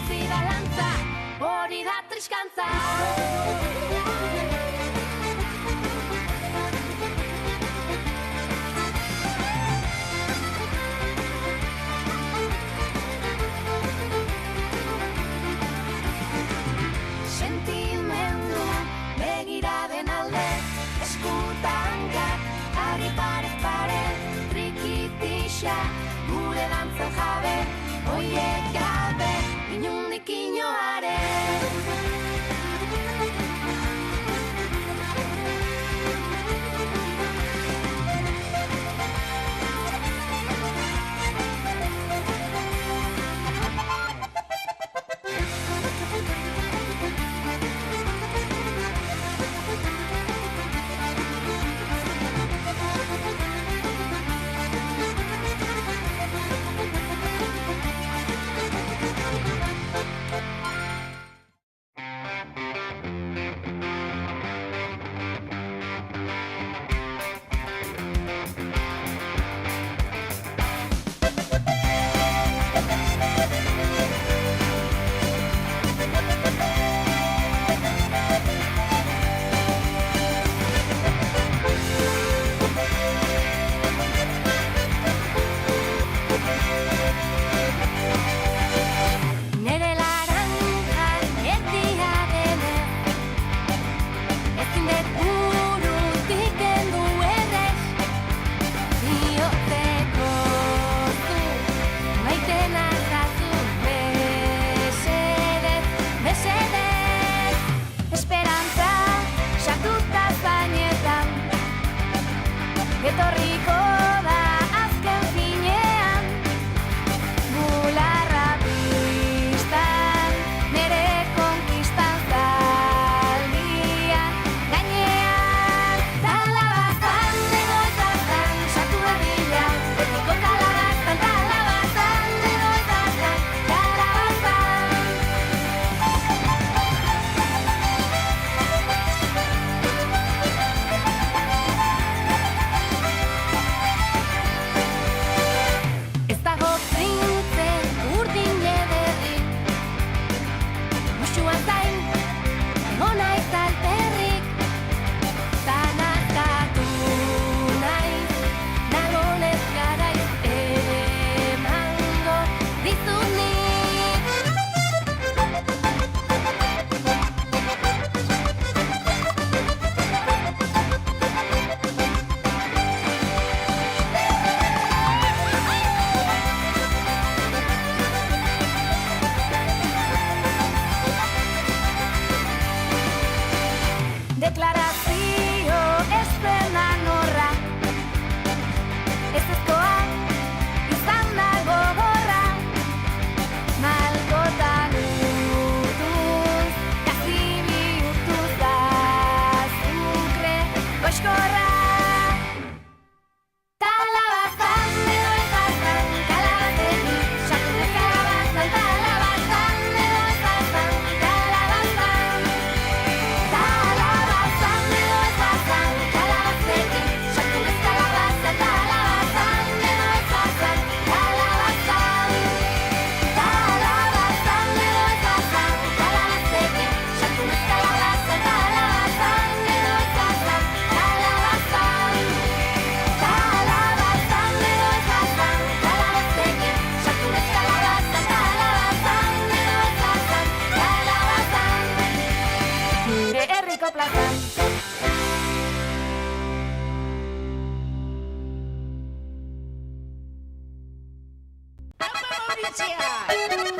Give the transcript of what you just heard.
utzi da lantza, hori da triskantza. Sentimendu begiraden alde, eskutankak, ari pare, trikitixa, gure dantza jabe, oiek gabe, inundik inoare. Etorriko da azken finean, bularra pistan, nere konkistan zaldian, gainean, talabazan, egoitazan, sartu dadila, betiko kalabazan, talabazan, egoitazan, talabazan. Ez dago printzen urdin ederrik, musuan zain, gona ez alperrik, zanazkatu naiz, nagonez garaiz emango dizut nik. Deklarazio ez dena norra, ezezkoa izan da gogorra, malkotan utuz, gazi bihurtuz azukre goxkorra. Talabazan edo ezazan, kalabazetik, sartu ez kalabazan, talabazan edo ezazan, kalabazan. Talabazan edo ezazan, kalabazetik, sartu ez kalabazan, talabazan edo ezazan, kalabazan. Talabazan edo ezazan, kalabazetik, sartu ez kalabazan, talabazan edo ezazan, kalabazan. Talabazan edo ezazan, kalabazetik, sartu ez kalabazan, talabazan edo ezazan, kalabazan. Nire herriko plazan. Mauritzia!